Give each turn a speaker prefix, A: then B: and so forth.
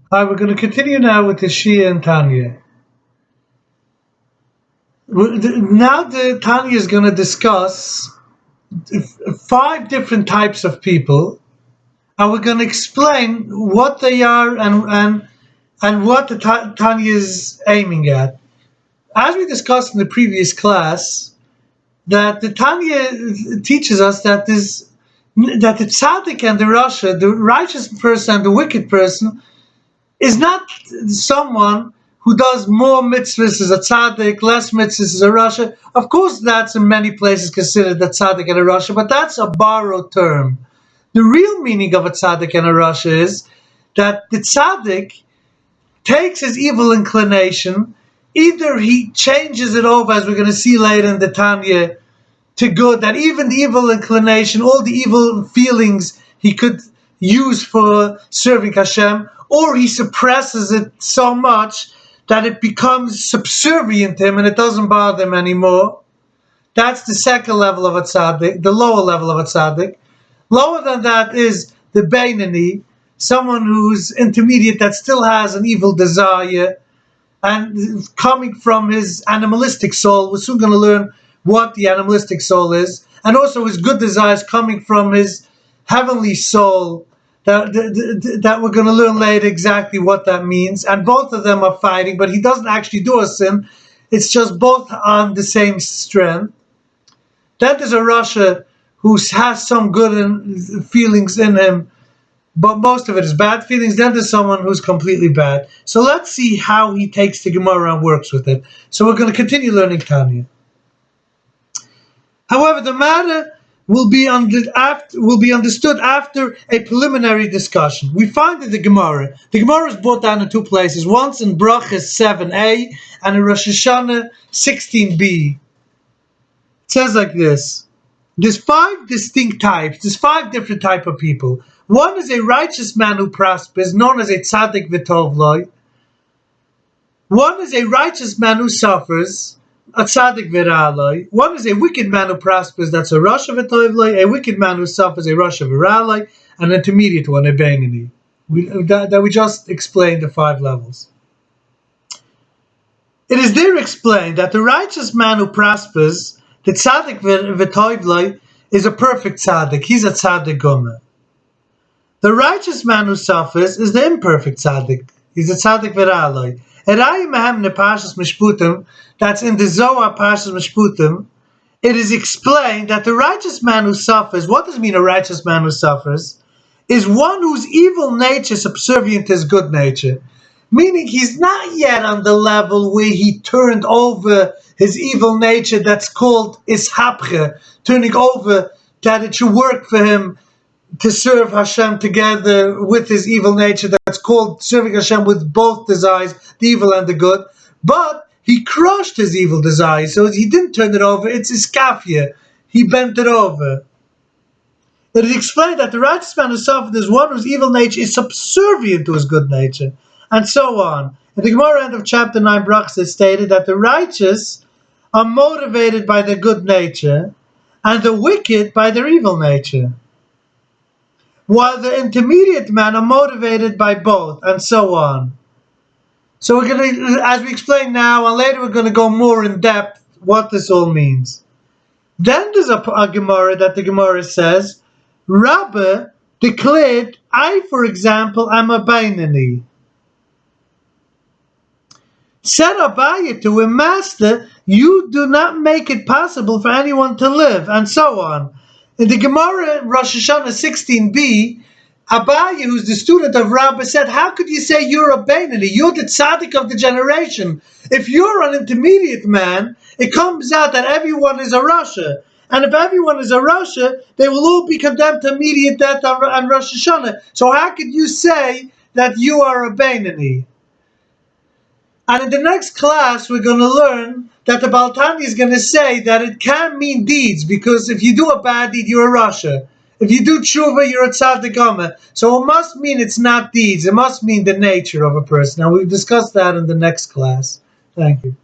A: Hi, we're going to continue now with the Shia and Tanya. Now the Tanya is going to discuss 5 different types of people, and we're going to explain what they are and what the Tanya is aiming at. As we discussed in the previous class, that the Tanya teaches us that the tzaddik and the rasha, the righteous person and the wicked person, is not someone who does more mitzvahs as a tzaddik, less mitzvahs as a rasha. Of course, that's in many places considered a tzaddik and a rasha, but that's a borrowed term. The real meaning of a tzaddik and a rasha is that the tzaddik takes his evil inclination, either he changes it over, as we're going to see later in the Tanya, to good, that even the evil inclination, all the evil feelings he could use for serving Hashem, or he suppresses it so much that it becomes subservient to him and it doesn't bother him anymore. That's the second level of a tzaddik, the lower level of a tzaddik. Lower than that is the Beinani, someone who's intermediate that still has an evil desire and coming from his animalistic soul. We're soon going to learn what the animalistic soul is, and also his good desires coming from his heavenly soul, that we're going to learn later exactly what that means. And both of them are fighting, but he doesn't actually do a sin. It's just both on the same strength. Then there's a rasha who has some good feelings in him, but most of it is bad feelings. Then there's someone who's completely bad. So let's see how he takes the Gemara and works with it. So we're going to continue learning Tanya. However, the matter will be understood after a preliminary discussion. We find in the Gemara is brought down in 2 places. Once in Brachas 7a and in Rosh Hashanah 16b. It says like this: there's 5 distinct types. There's 5 different type of people. One is a righteous man who prospers, known as a tzaddik v'tovloi. One is a righteous man who suffers, a tzaddik v'ra'aloi. One is a wicked man who prospers, that's a rasha v'tovloi. A wicked man who suffers, a rasha v'ra'aloi. An intermediate one, a beinani. We just explained the 5 levels. It is there explained that the righteous man who prospers, the tzaddik v'tovloi, is a perfect tzaddik. He's a tzaddik gomer. The righteous man who suffers is the imperfect tzaddik. He's a tzaddik v'ra'aloi. That's in the Zohar Parshas Mishputim. It is explained that the righteous man who suffers, what does it mean a righteous man who suffers? Is one whose evil nature is subservient to his good nature. Meaning he's not yet on the level where he turned over his evil nature, that's called ishapche, turning over, that it should work for him to serve Hashem together with his evil nature. That's called serving Hashem with both desires, the evil and the good. But he crushed his evil desires, so he didn't turn it over. It's iskafia. He bent it over. It is explained that the righteous man who suffered is one whose evil nature is subservient to his good nature, and so on. In the Gemara end of chapter 9, Brachas, is stated that the righteous are motivated by their good nature, and the wicked by their evil nature, while the intermediate men are motivated by both, and so on. So we're going to, as we explain now, and later we're going to go more in depth what this all means. Then there's a Gemara that the Gemara says, Rabbi declared, I, for example, am a Beinani. Said Abaye to him, Master, you do not make it possible for anyone to live, and so on. In the Gemara, Rosh Hashanah 16b, Abaye, who's the student of Rabbi, said, how could you say you're a Beinani? You're the tzaddik of the generation. If you're an intermediate man, it comes out that everyone is a rasha. And if everyone is a rasha, they will all be condemned to immediate death on Rosh Hashanah. So how could you say that you are a Beinani? And in the next class, we're going to learn that the Baal HaTanya is going to say that it can mean deeds, because if you do a bad deed, you're a rasha. If you do tshuva, you're a tzaddik gomer. So it must mean it's not deeds. It must mean the nature of a person. Now, we'll discuss that in the next class. Thank you.